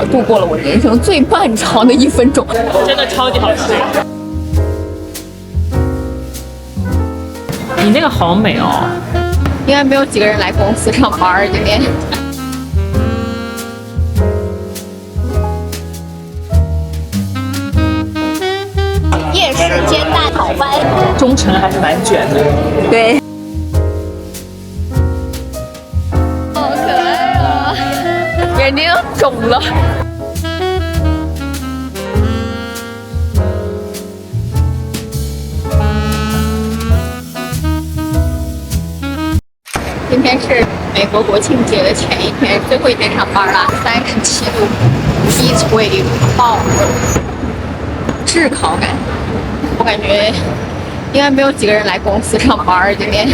我度过了我人生最漫长的1分钟，真的超级好吃。你那个好美哦。应该没有几个人来公司上班今天。夜市煎蛋炒饭，中诚还是蛮卷的。对。好可爱啊！眼睛肿了。今天是美国国庆节的前一天，最后一天上班了，37度，heat wave，爆炙烤感。我感觉应该没有几个人来公司上班今天。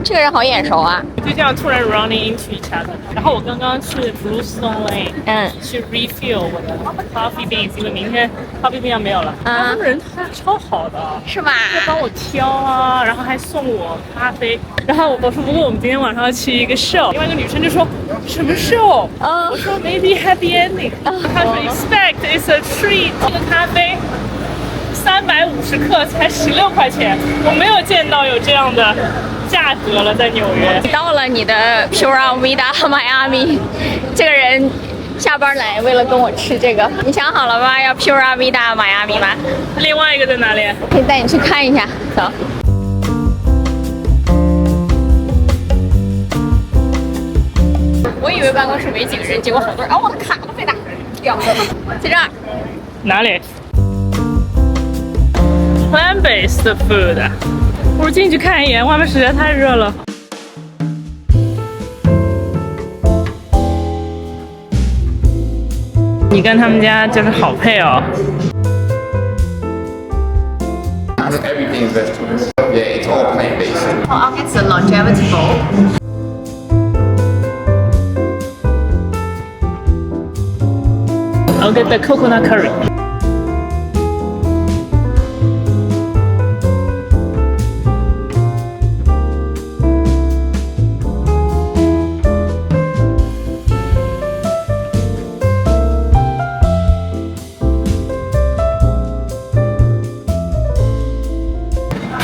这个人好眼熟啊！就这样突然 running into each other。然后我刚刚去 Bluestone Lane，去 refill 我的 coffee beans， 因为明天 coffee bean 没有了。他们人超好的，是吧？就帮我挑啊，然后还送我咖啡。然后我说，不过我们今天晚上要去一个 show。另外一个女生就说什么 show？我说 maybe happy ending。她说 expect it's a treat。这个咖啡350克才16块钱，我没有见到有这样的价格了，在纽约。到了你的 Pura Vida Miami， 这个人下班来为了跟我吃这个，你想好了吗？要 Pura Vida Miami 吗？另外一个在哪里？可以带你去看一下，走。我以为办公室没几个人，结果好多人。我的卡都被打掉了，在这儿。哪里？Plant-based food。我进去看一眼，外面实在太热了。你跟他们家就是好配哦。Everything is vegetables. Yeah, it's all plant-based. Oh, okay, it's a longevity bowl. I'll get the coconut curry.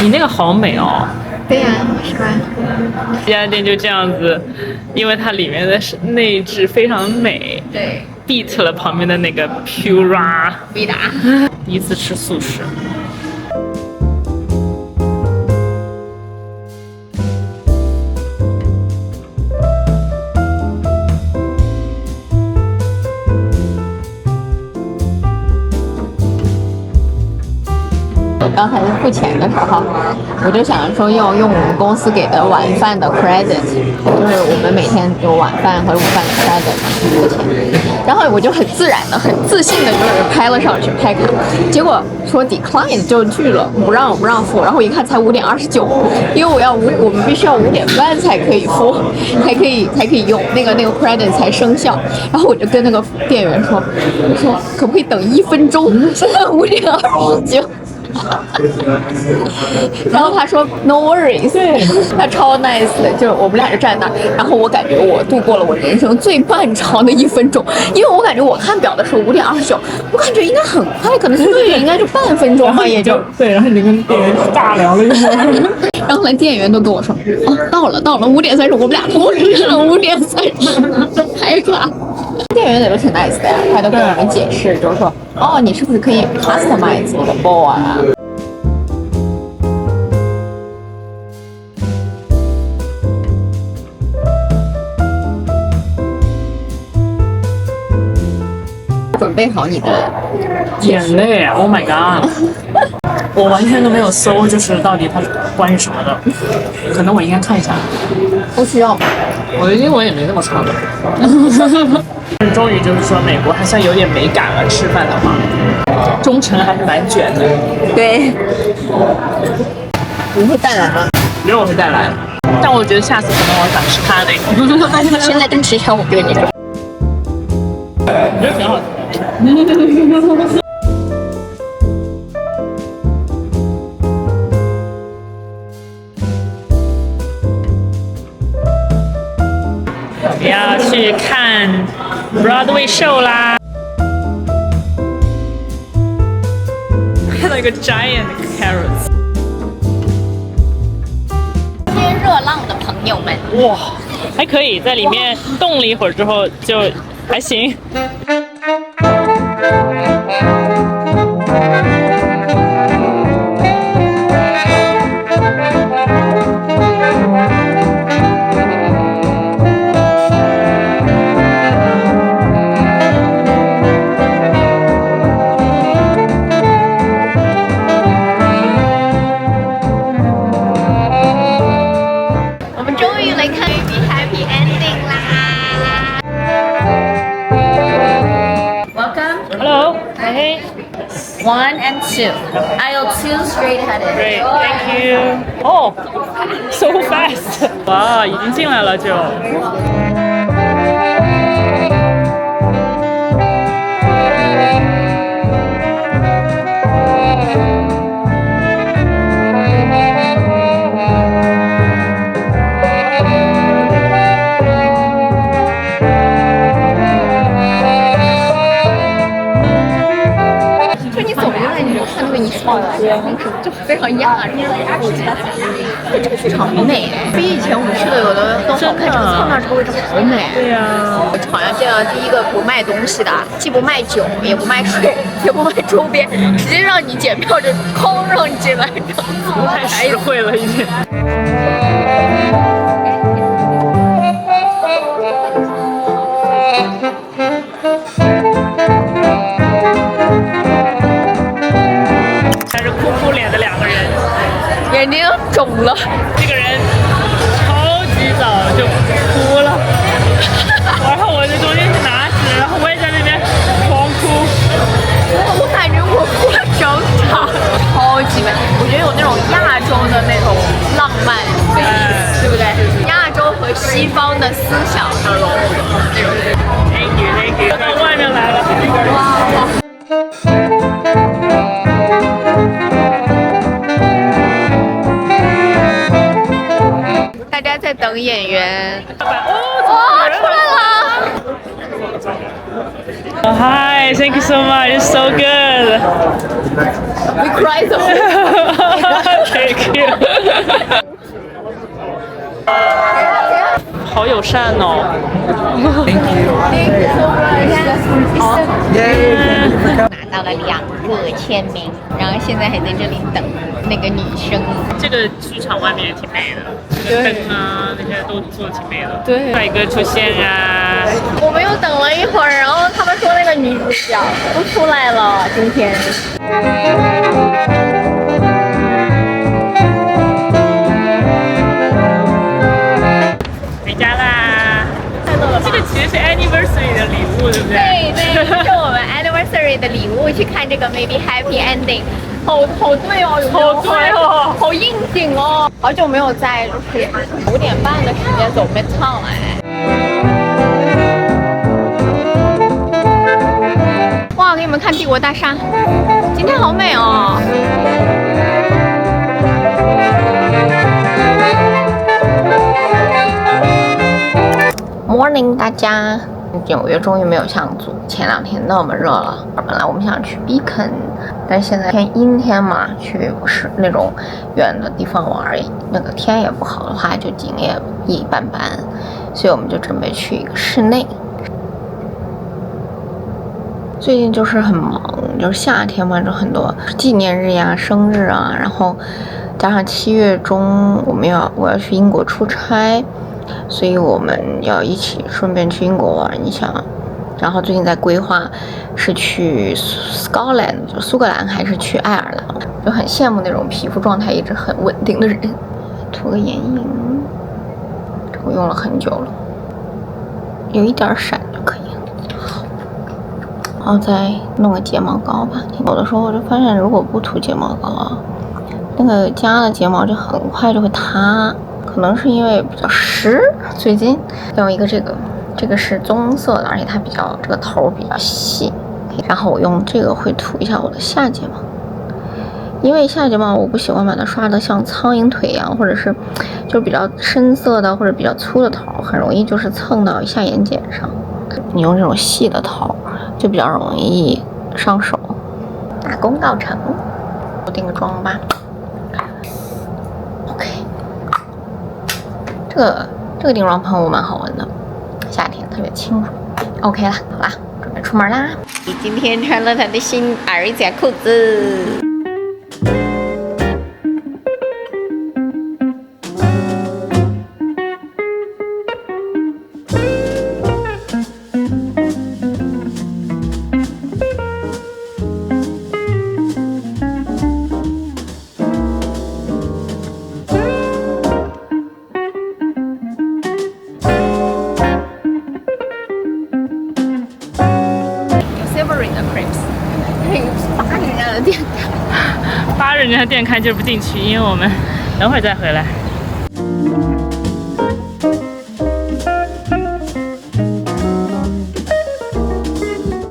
你那个好美哦。对呀，是吧？这家店就这样子，因为它里面的内置非常美，对，beat 了旁边的那个 Pura Vida。第一次吃素食。刚才付钱的时候，我就想说要用我们公司给的晚饭的 credit， 就是我们每天有晚饭和午饭的 credit 付钱，然后我就很自然的、很自信的就是拍了上去拍卡，结果说 decline 就拒了，不让付，然后我一看才5:29，因为我们必须要5点半才可以付，才可以用那个 credit 才生效，然后我就跟那个店员说，我说可不可以等1分钟？现在5:29。然后他说 no worries， 他超 nice 的，就是我们俩就站那儿，然后我感觉我度过了我人生最漫长的1分钟，因为我感觉我看表的时候5:29，我感觉应该很快，可能对，应该就半分钟嘛，也就对，然后你跟店员尬聊了一会儿。然后来店员都跟我说，哦，到了5:30，我们俩同时了5:30，太卡。店员也都挺 nice 的呀，他都跟我们解释，就是说，哦，你是不是可以 customize 你的 bowl 啊？准备好你的眼泪 ，Oh my god！ 我完全都没有搜，就是到底它是关于什么的，可能我应该看一下。不需要。我的英文也没那么差。终于就是说美国还算有点美感了，吃饭的话，中程还是蛮卷的。对。你会带来吗？没有我会带来，但我觉得下次可能我想吃它的。现在跟吃一下，我跟你说。我觉得挺好吃的。我要去看 Broadway show 啦！看到一个 giant carrots。天热浪的朋友们，哇，还可以在里面冻了一会儿之后就还行。One and two. Aisle two, straight ahead. Great, thank you. Oh, so fast. 哇，已经进来了就。就非常亚洲，这个剧场很美哎，比以前我们去的有的都好看。这个侧面这个位置好美。对呀，我好像见到第一个不卖东西的，既不卖酒，也不卖水，也不卖周边，直接让你检票就哐让你进来，太实惠了一点。眼睛肿了，这个人超级早就哭了，然后我就中间去拿纸，然后我也在那边狂哭。我感觉我哭了整场，超级美。我觉得有那种亚洲的那种浪漫美，对不对？亚洲和西方的思想的融合那种。Thank you, thank you。到外面来了，哇！大家在等演员。哦，出来了！ Hi, thank you so much. It's so good. We cried though. Thank you. 好友善哦。Thank you. Thank you. 拿到了2个签名，然后现在还在这里等那个女生。这个剧场外面也挺美的，灯啊那些都做的挺美的。对，帅哥出现啊！我们又等了一会儿，然后他们说那个女主角不出来了，今天。回家啦！这个其实是 anniversary 的礼物，对不对？对对，这是我们 anniversary 的礼物，去看这个 Maybe Happy Ending。好对哦，好对哦，好应景哦！好久没有在就是5点半的时间走 Midtown 哎。哇，给你们看帝国大厦，今天好美哦。Morning， 大家。纽约终于没有像前2天那么热了。本来我们想去 Beacon， 但是现在天阴天嘛，去不是那种远的地方玩，那个天也不好的话，就景也一般般，所以我们就准备去一个室内。最近就是很忙，就是夏天嘛，就很多纪念日呀、生日啊，然后加上7月中我要去英国出差。所以我们要一起顺便去英国玩一下，然后最近在规划是去 Scotland 就苏格兰还是去爱尔兰，就很羡慕那种皮肤状态一直很稳定的人。涂个眼影，这我用了很久了，有一点闪就可以了。好，然后再弄个睫毛膏吧。有的时候我就发现，如果不涂睫毛膏啊，那个夹的睫毛就很快就会塌，可能是因为比较湿。最近用一个这个是棕色的，而且它比较这个头比较细。然后我用这个会涂一下我的下睫毛，因为下睫毛我不喜欢把它刷得像苍蝇腿一样，或者是就比较深色的或者比较粗的头，很容易就是蹭到下眼睑上。你用这种细的头就比较容易上手。大功告成，我定个妆吧。OK， 这个定妆喷雾蛮好闻的，夏天特别清爽。OK 了，好啦，准备出门啦。你今天穿了他的新儿夹裤子。扒人家的店开就不进去，因为我们等会儿再回来。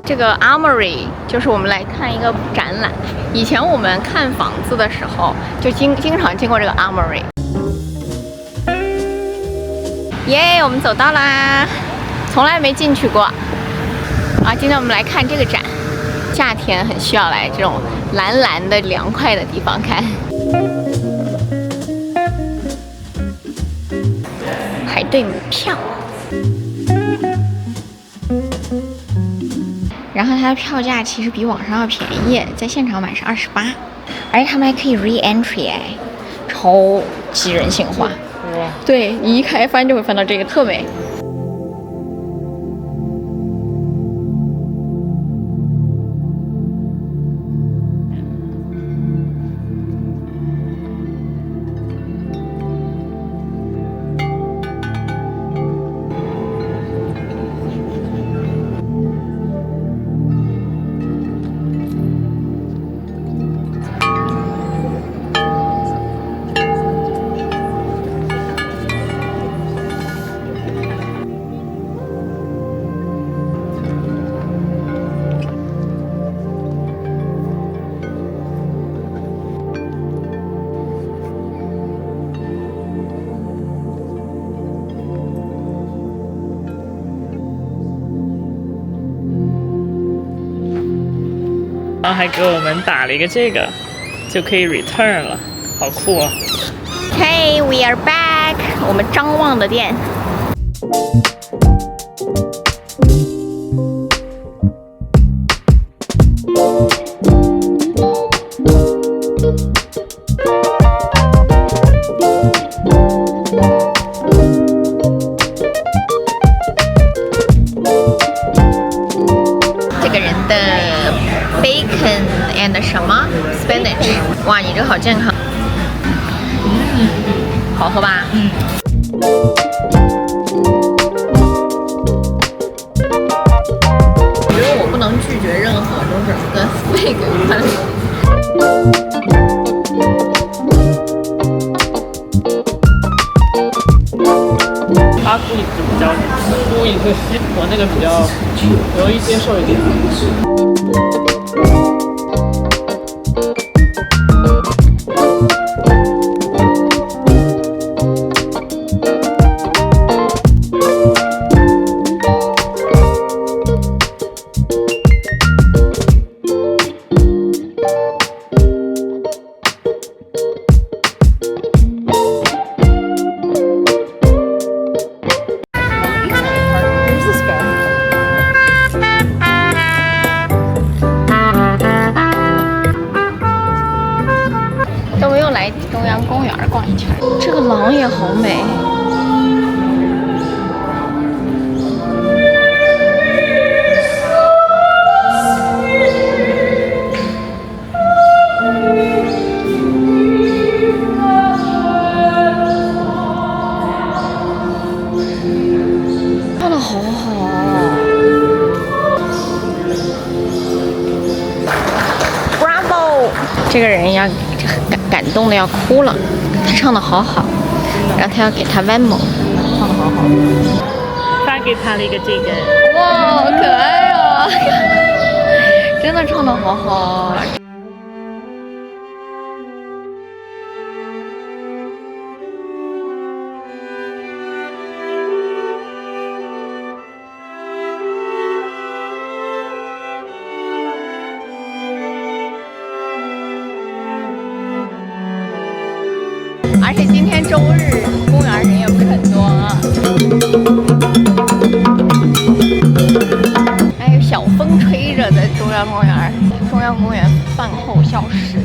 这个 Armory 就是我们来看一个展览。以前我们看房子的时候，就经常经过这个 Armory。耶，我们走到啦，从来没进去过。啊，今天我们来看这个展。夏天很需要来这种蓝蓝的凉快的地方看。排队买票，然后它的票价其实比网上要便宜，在现场买是28，而且他们还可以 re-entry 哎，超级人性化。对，你一开翻就会翻到这个，特美。然后还给我们打了一个这个，就可以 return 了，好酷啊！ Okay, we are back. 我们张望的店。这个人的 bacon and 什么 spinach， 哇，你这个好健康。好喝吧？我觉得我不能拒绝任何就是跟 steak 有关的。他故意就比较故意是西，我那个比较容易接受一点。中央公园逛一圈，这个狼也好美。这个人要感动的要哭了，他唱的好好，然后他要给他 Venmo， 唱的好好。发给他了一个这个。哇，好可爱哦！真的唱的好好。而且今天周日，公园人也不是很多啊。还有小风吹着的中央公园，中央公园饭后消食，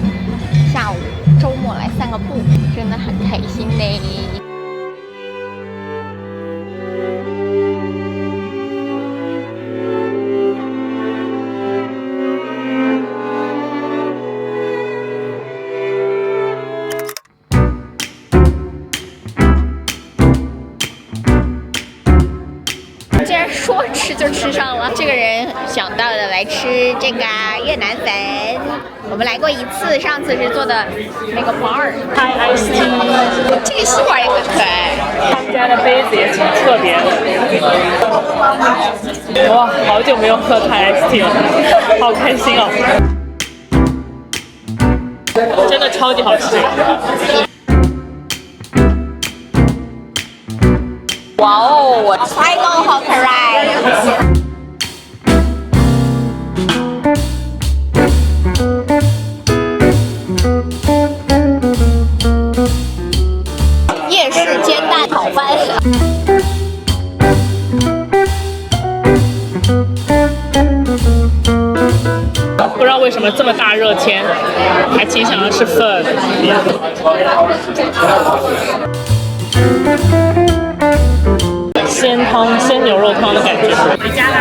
下午周末来散个步，真的很开心呢。既然说吃就吃上了，这个人想到的来吃这个越南粉，我们来过一次，上次是做的那个 bar Thai iced tea， 这个吸管也很可爱。他们家的杯子也挺特别的。哇，好久没有喝 Thai iced tea 了，好开心哦！真的超级好吃。哇哦，菜高好可爱。夜市煎蛋炒饭。不知道为什么这么大热天，还挺想要吃粉。鲜汤、鲜牛肉汤的感觉。回家啦！